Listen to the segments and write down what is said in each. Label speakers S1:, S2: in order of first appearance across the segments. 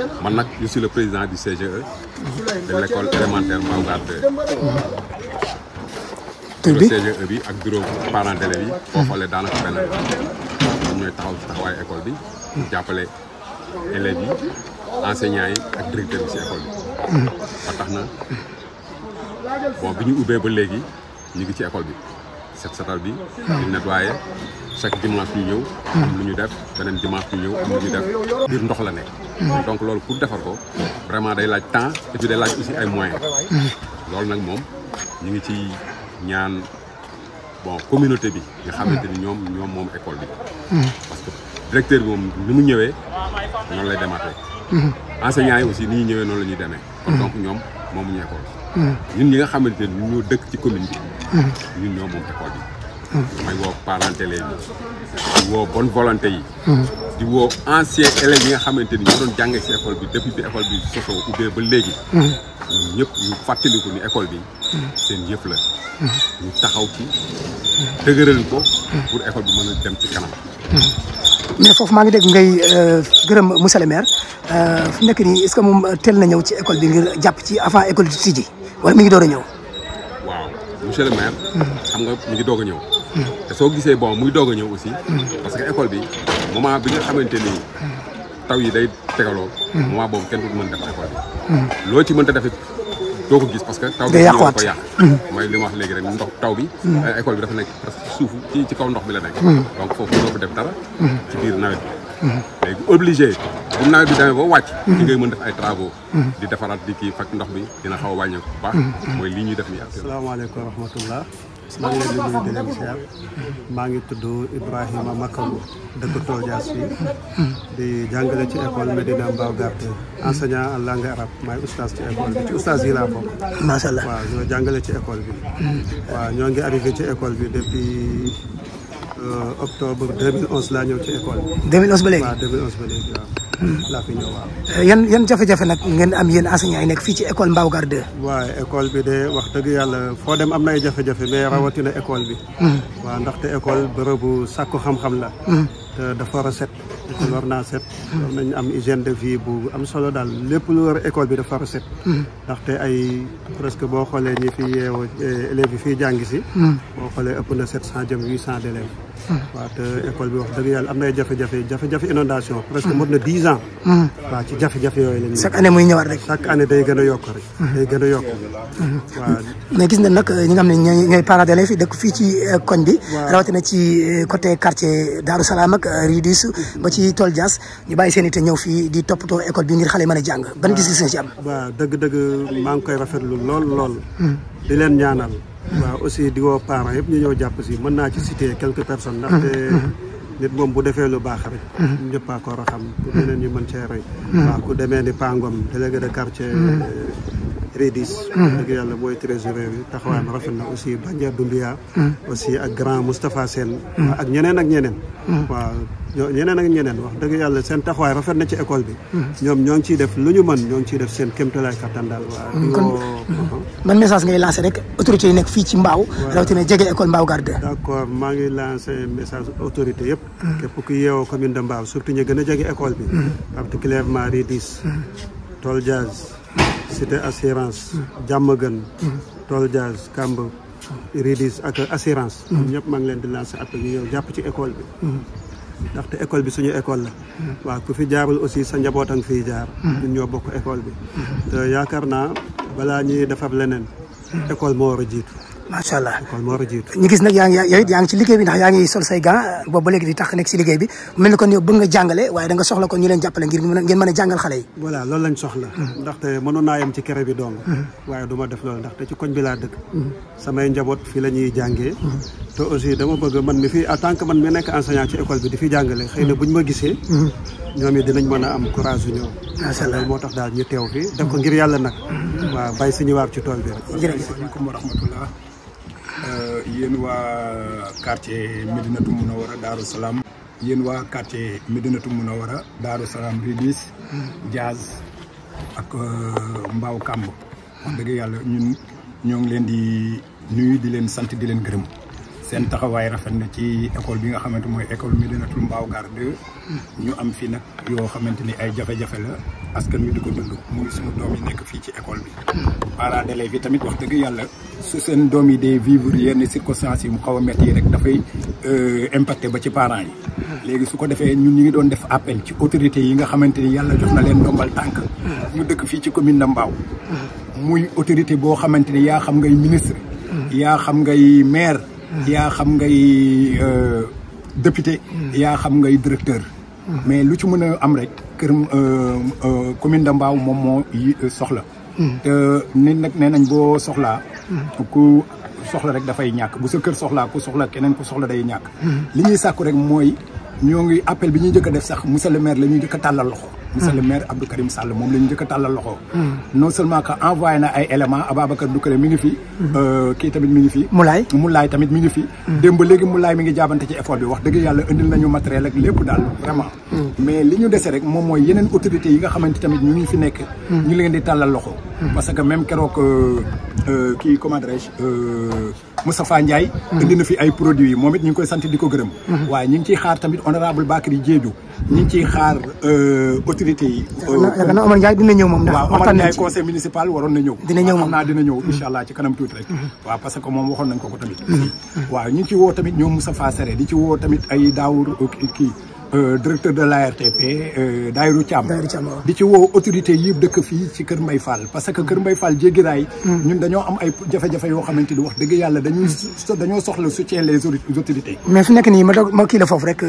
S1: Man je suis le président du CGE de l'école élémentaire Mbao 2. Le CGE bi ak bureau parents d'élèves yi foo xoolee daanaka benn ñoom ñooy taxaw ci taxawaayu école bi jàppale élèves yi enseignants yi ak directeur bi ci école bi ba tax na bon bi ñu ubbee ba léegi ñu ngi ci école bi set setal bi di nettoyer chaque dimanche ñu ñëw am lu ñu def beneen dimanche ñu ñëw am lu ñu def biir ndox la nekk donc loolu pour defar ko vraiment day laaj temps et puis day laaj aussi ay moyens loolu nag moom ñu ngi ci ñaan bon communauté bi nga xamante ni ñoom moom école bi parce que directeur bi moom ni mu ñëwee noonu lay demaatee enseignants yi aussi ni ñu ñëwee noonu la ñuy demee kon donc ñoom moomuñu école ñun ñi nga xamante ni ñoo dëkk ci commune bi ñun ñoo moom école bi may woo parents d'élèves yi di woo bonne volonté yi di woo anciens élèves yi nga xamante ni ñoo doon jàngee ci école bi depuis bi école bi sosoo ubbee ba léegi ñun ñëpp ñu fàttaliku ni école bi seen yëf la ñu taxaw ci dëgëral ko pour école bi mën a dem ci kanam.
S2: mais foofu maa ngi dégg ngay gërëm monsieur le maire fu nekk nii est-ce que moom teel na ñëw ci école bi ngir jàpp ci avant école di tijji wala mi ngi door a ñëw.
S1: waaw monsieur le maire. xam nga mi ngi doog a ñëw. te soo gisee bon muy doog a ñëw aussi. parce que école bi moment bi nga xamante ni taw yi day tegaloo. moment boobu kenn du mën def école bi. loo ci mënta def doo ko gis parce que taw bi ñëw ko yàq mooy li ma wax léegi rek ndox taw bi école bi dafa nekk presque ci suufu ci kaw ndox bi la nekk donc foofu doo ko def dara ci biir nawet bi léegi obligé bu nawet bi demee ba wàcc ci ngay mën def ay travaux di defaraat di kii fekk ndox bi dina xaw a wàññeeku bu baax mooy lii ñuy def nii
S3: asalaamaaleykum wa rahmatullah maa ngi leen di nuyu di leen ziar maa ngi tudd Ibrahima Makabu dëkk Tol Dias fii di jàngale ci école Medina Mbao Garte enseignant en langue arabe maay oustaz ci école bi ci oustaz yi laa bokk.
S2: macha allah
S3: waaw ñoo jàngale ci école bi. waaw ñoo ngi arrivé ci école bi depuis octobre 2011 laa ñëw ci école bi.
S2: 2011 ba léegi
S3: waaw 2011 ba léegi waaw. laa fi ñëw waaw.
S2: yan jafe-jafe nag ngeen am yéen enseignants yi nekk fii ci école Mbao Gare 2.
S3: waaw école bi de wax dëgg yàlla foo dem am na ay jafe-jafe mais rawatina école bi. waaw ndaxte école bërëbu sàkku xam-xam la. te dafa war a set. école war naa set. war nañ am hygiène de vie bu am solo daal lépp lu war école bi dafa war a set. ndaxte ay presque boo xoolee ñi fi yeewoo élèves yi fii jàngi si. boo xoolee ëpp na 700 jëm 800 d'élèves. waaw te école bi wax dëgg yàlla am na ay jafe-jafe inondation presque mot na 10 ans. waaw ci jafe-jafe yooyu la ñuy.
S2: chaque année muy ñëwaat rek.
S3: chaque année day gën a yokk rek. day gën a yokk. waaw
S2: mais gis nañ nag ñi nga xam ne ñooy parents d'élèves yi dëkk fii ci koñ bi. rawatina ci côté quartier Darou Salam ak Ridis ba ci Tol Dias ñu bàyyi seen i te ñëw fii di toppatoo école bi ngir xale mën a jàng ban gis-gis nga ci am.
S3: waaw dëgg-dëgg maa ngi koy rafetlu lool. di leen ñaanal. waaw aussi di woo parents yëpp ñu ñëw jàpp si mën naa ci citer quelques personnes. ndaxte nit moom bu defee lu baax rek. ñëpp a ko war a xam pour ñeneen ñu mën cee roy. waaw ku demee ni Pangom délégué de quartier Ridis. dëgg yàlla mooy trésorier bi taxawaayam rafet na aussi Bandière Doumbia. aussi ak grand Moustapha Sène. ak ñeneen ak ñeneen. waaw ñeneen ak ñeneen wax dëgg yàlla seen taxawaay rafet na ci école bi. ñoom ñoo ngi ciy def lu ñu mën ñoo ngi ciy def seen kéemtalaay kattan daal. waaw
S2: kon man message ngay lancé rek autorités yi nekk fii ci Mbao. rawatina jege école Mbao Gare 2.
S3: d'accord maa ngi lancé message autorité yëpp. képp ku yeewoo commune de Mbao surtout ñu gën a jege école bi. particulièrement Ridis. Tol Dias. Cité assurance. Diamaguène. Tol Dias Kamb. Ridis ak assurance. ñëpp maa ngi leen di lancé appel ñu ñëw jàpp ci école bi. ndaxte école bi suñu école la. waaw ku fi jaarul aussi sa njaboot a ngi fiy jaar. ñun ñoo bokk école bi. te yaakaar naa balaa ñuy defar leneen. école moo war a jiitu.
S2: macha allah
S3: école moo war a jiitu.
S2: ñu gis nag yaa ngi ci liggéey bi ndax yaa ngi sol say gants boobu ba léegi di tax nekk si liggéey bi mel ni kon yow bëgg nga jàngale waaye da nga soxla kon ñu leen jàppale ngir ngeen mën a jàngal xale yi.
S3: voilà loolu lañ soxla. ndaxte mënoon naa yem ci kere bi dong. waaye du ma def loolu ndaxte ci koñ bi laa dëkk. samay njaboot fii la ñuy jàngee. te aussi dama bëgg man mi fii en tant que man mi nekk enseignant ci école bi di fi jàngale xëy na buñ ma gisee. ñoom it dinañ mën a am courage yu ñëw.
S2: macha allah
S3: moo tax daal ñu teew fi def ko ngir yàlla nag. waaw bay suñu waar ci tool bi rek.
S2: jërëjëf
S4: asalaamaaleykum wa rahmatullah yéen waa quartier Medinatu Munawara Darou Salam. yéen waa quartier Medinatu Munawara Darou Salam Ridis. Diaz ak Mbao Kamb. wax dëgg yàlla ñun ñoo ngi leen di nuyu di leen sant di leen gërëm. seen taxawaay rafet na ci école bi nga xamante mooy école Médinatoul Mbao Gare 2 ñu am fi nag yoo xamante ni ay jafe-jafe la askan wi di ko dund muy suñu doom yi nekk fii ci école bi. parents d'élèves yi tamit wax dëgg yàlla su seen doom yi dee vivre yenn circonstances yi mu xaw a métti yi rek dafay impacté ba ci parents yi. léegi su ko defee ñun ñu ngi doon def appel ci autorités yi nga xamante ni yàlla jox na leen ndombal tànk. ñu dëkk fii ci commune de Mbao. muy autorité boo xamante ni yaa xam ngay ministre. yaa xam ngay maire. yaa xam ngay député. yaa xam ngay directeur. mais lu ci mën a am rek kër commune de Mbao moom moo soxla. te nit nag nee nañ boo soxlaa. ku soxla rek dafay ñàkk bu sa kër soxlaa ku soxla keneen ku soxla day ñàkk. li ñuy sàkku rek mooy ñoo ngi appel bi ñuy njëkk a def sax monsieur le maire la ñuy njëkk a tàllal loxo. monsieur le maire Abdou Karim Sall moom la ñu njëkk a tàllal loxo. non seulement que envoyé na ay éléments Ababacar Doucouré mi ngi fi. kii tamit mi ngi fi. Moulay tamit mi ngi fi. démb léegi Moulay mi ngi jaabante ci école bi wax dëgg yàlla indil nañu matériel ak lépp daal vraiment. mais li ñu dese rek moom mooy yeneen autorités yi nga xamante tamit ñu ngi fi nekk. ñu leen di tàllal loxo. parce que même keroog kii comment dirais-je Moustapha Ndiaye. indi na fi ay produits yi moom it ñu ngi koy sant di ko gërëm. waaye ñu ngi ciy xaar tamit honorable Bakary Diédhiou ñu ngi ciy xaar autorités yi.
S2: yaakaar naa Omar Ndiaye dina ñëw moom.
S4: waaw Omar Ndiaye conseil municipal waroon na ñëw.
S2: dina ñëw moom
S4: xam naa dina ñëw incha allah ci kanam tuuti rek. waaw parce que moom waxoon nañ ko tamit. waaw ñu ngi ci woo tamit ñoom Moustapha Sere di ci woo tamit ay Daour kii. directeur de l'ARTP Daïrou Thiam di ci woo autorité yi dëkk fii ci Kër Mbaye Fall parce que Kër Mbaye Fall jéggi raay ñun dañoo am ay jafe-jafe yoo xamante ni wax dëgg yàlla dañoo soxla soutien les autorités.
S2: mais fi nekk nii ma kii la foofu rek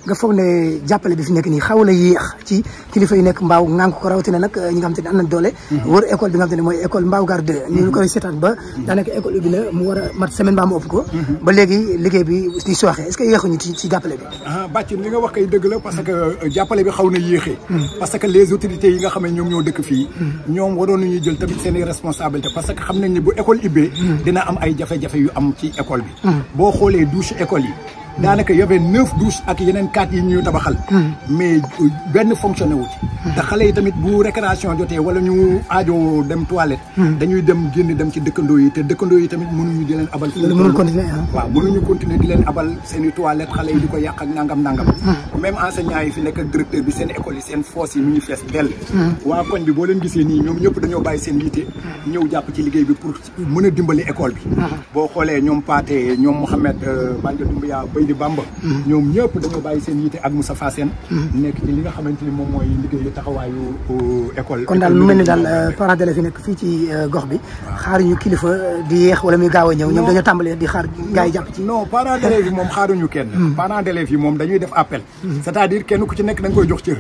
S2: nga foog ne jàppale bi fi nekk nii xaw la yéex ci kilifa yi nekk Mbao ngànk ko rawatina nag ñi nga xam te ne am nañ doole wër école bi nga xam te ne mooy école Mbao Gare 2 ñu koy seetaan ba daanaka école ubbi na mu war a mat semaine ba mu ëpp ko ba léegi liggéey bi di sooxee est-ce que yéexuñu ci jàppale bi
S4: bàcc li nga wax kay dëgg la parce que jàppale bi xaw na yéexee parce que les autorités yi nga xam ne ñoom ñoo dëkk fii ñoom waroon nañuy jël tamit seen i responsabilité parce que xam nañ ne bu école ubbee dina am ay jafe-jafe yu am ci école bi boo xoolee douche école yi daanaka y avait 9 douches ak yeneen 4 yi ñu tabaxal mais benn fonctionné wu ci te xale yi tamit bu récréation jotee wala ñu aajo dem toilette dañuy dem génn dem ci dëkkandoo yi te dëkkandoo yi tamit mënuñu di leen abal waaw mënuñu continuer di leen abal seen i toilette xale yi di ko yàq ak nangam même enseignants yi fi nekk ak directeur bi seen école yi seen fosse yi mu ngi fees dell waa koñ bi boo leen gisee nii ñoom ñëpp dañoo bàyyi seen yitte ñëw jàpp ci liggéey bi pour mën a dimbali école bi boo xoolee ñoom Pathé ñoom Mouhamed Banja Doumbia di Bamba ñoom ñëpp dañoo bàyyi seen yitte ak Moussa Fassène nekk ci li nga xamante ni moom mooy liggéeyu taxawaayu école
S2: kon daal mu mel ni daal parents d'élèves yi nekk fii ci gox bi xaaruñu kilifa di yeex wala muy gaaw a ñëw ñoom dañoo tàmbalee di xaar gars yi jàpp ci
S4: non parents d'élèves yi moom xaaruñu kenn parents d'élèves yi moom dañuy def appel c'est-à-dire kenn ku ci nekk da nga koy jox cër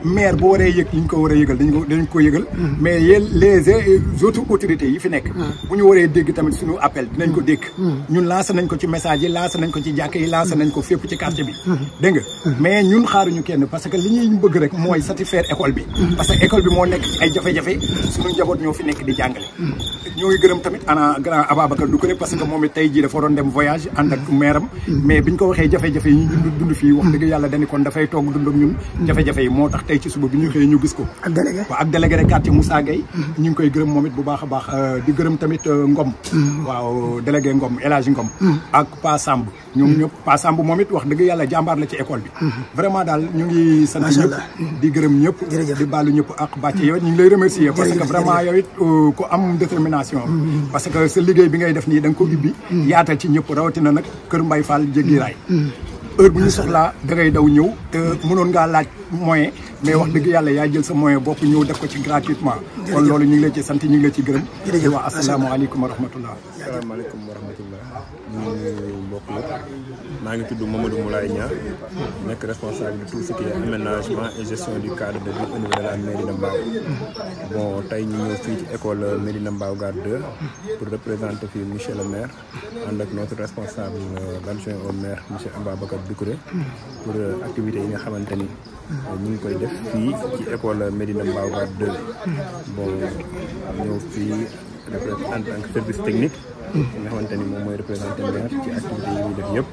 S4: maire bu waree yëg li ñu ko war a yëgal dañ ko yëgal mais yéen les autres autorités yi fi nekk bu ñu waree dégg tamit suñu appel dinañ ko dégg ñun lancé nañ ko ci message yi lancé nañ ko ci jàkk yi lancé nañ ko fépp ci quartier bi dégg nga mais ñun xaaruñu kenn parce que li ñuy bëgg rek mooy satisfaire école bi parce que école bi moo nekk ay jafe-jafe suñu njaboot ñoo fi nekk di jàngale ñoo ngi gërëm tamit ana grand Ababacar Doucouré parce que moom it tey jii dafa doon dem voyage ànd ak maire am mais biñ ko waxee jafe-jafe yi ñu dund fii wax dëgg yàlla dañu kon dafay toog dund ak ñun jafe-jafe yi moo tax tey ci suba bi ñu xëyee ñu gis ko ak délégué de quartier Moussa Gueye ñu ngi koy gërëm moom it bu baax a baax di gërëm tamit Ngom waaw délégué Ngom El Hadji Ngom ak Pa Samb ñoom ñëpp Pa Samb moom it wax dëgg yàlla jàmbaar la ci école bi vraiment daal ñu ngi sant ñëpp di gërëm ñëpp di baalu ñëpp ak bàcce yow ñu ngi lay remercier parce que vraiment yow it ku am détermination parce que sa liggéey bi ngay def nii da nga ko ubbi yaatal ci ñëpp rawatina nag Kër Mbaye Fall jéggi raay heure bu ñu soxlaa da ngay daw ñëw te mënoon ngaa laaj moyen mais wax dëgg yàlla yaa jël sa moyen bopp ñëw def ko ci gratuitement kon loolu ñu ngi la ci sant ñu ngi la ci gërëm di wax asalaamaaleykum wa rahmatullah
S5: asalaamaaleykum wa rahmatullah ñu mbokk yëpp maa ngi tudd Mamadou Moulay Niang nekk responsable de tout ce qui est aménagement et gestion du cadre de vie au niveau de la mairie de Mbao bon tey ñu ñëw fii ci école Médina Mbao Gare 2 pour représenter fii monsieur le maire ànd ak notre responsable l'adjoint au maire monsieur Ababacar Doucouré pour activités yi nga xamante ni ñu ngi koy def fii ci école Médina Mbao Gare 2 bon ñëw fii en tant que service technique nga xamante ni moom mooy représenté maire ci activités yi muy def yëpp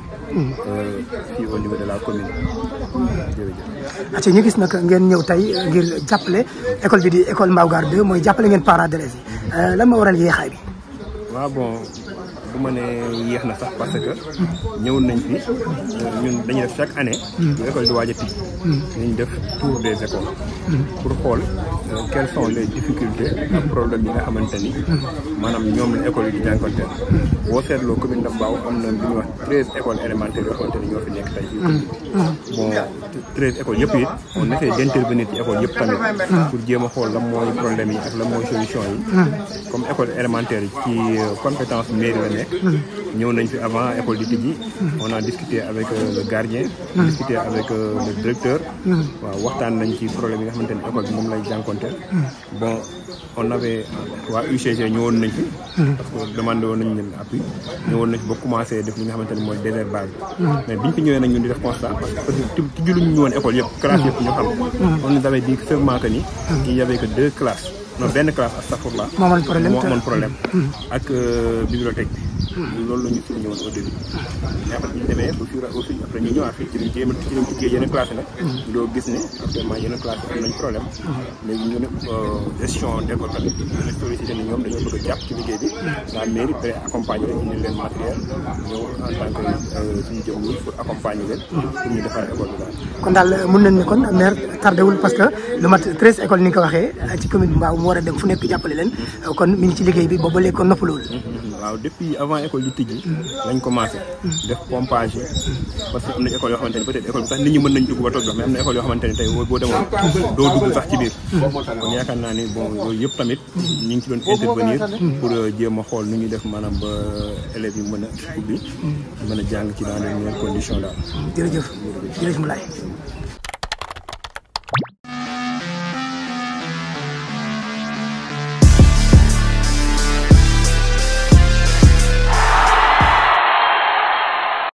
S5: fii au niveau de la commune jërëjëf.
S2: acca ñu gis nag ngeen ñëw tey ngir jàppale école bi di école Mbao Gare 2 mooy jàppale ngeen parents d'élèves yi lan moo waral yéexaay bi.
S5: waaw bon du ma ne yéex na sax parce que ñëwoon nañ fi ñun dañuy def chaque année bu école di waaj a tijji nañ def tour des écoles pour xool quelles sont les difficultés ak problèmes yi nga xamante ni maanaam ñoom la école yi di jànkonteel boo seetloo commune de Mbao am na bi ñuy wax 13 écoles élémentaires yoo xamante ni ñoo fi nekk tey bon 13 écoles yëpp it on essaie d'intervenir ci école yëpp tamit pour jéem a xool lan mooy problème yi ak lan mooy solution yi comme école élémentaire ci compétence mairie la nekk ñëw nañ fi avant école di tijji on a discuté avec le gardien discuté avec le directeur waaw waxtaan nañ ci problème yi nga xamante ni école bi moom lay jànkonteel bon on avait waa UCG ñëwoon nañ fi parce que demandé woon nañ leen appui ñëwoon nañ fi ba commencé def li nga xamante ni mooy désherbage mais biñ fi ñëwee nag ñun di def constat parce que tijjuluñu ñu woon école yëpp classe yëpp ñu xam on nous avait dit seulement que ni il y avait que 2 classes non benn classe astafurlah moo amoon problème ak bibliothèque bi loolu la ñu fi ñëwoon au début mais après ñu demee ba fur aussi après ñu ñëwaat fii ci lañ jéem ci lañ tijjee yeneen classe nag ñu doo gis ne actuellement yeneen classe am nañ problème léegi ñu ne gestion d'école tamit ñu sollicité ni ñoom dañoo bëgg a jàpp ci liggéey bi la mairie prêt accompagner leen indi leen matériel ñëw en tant que suñu jëm ñi pour accompagner leen pour ñu defar école bi daal
S2: kon daal mën nañ ne kon maire tardé wul parce que lu mat 13 écoles ni nga ko waxee ci commune Mbao mu war a dem fu nekk jàppale leen kon mi ngi ci liggéey bi boobu ba léegi kon noppalul
S5: waaw depuis avant école di tijji lañ commencé def pompage yi parce que am na école yoo xamante ni peut-être école bi sax nit ñi mën nañ dugg ba toog mais am na école yoo xamante ni tey boo demoon doo dugg sax ci biir kon yaakaar naa ni bon yooyu yëpp tamit ñu ngi ci doon intervenir pour jéem a xool nu ñuy def maanaam ba élèves yi mën a ubbi mën a jàng ci dans les meilleures conditions daal
S2: jërëjëf Moulay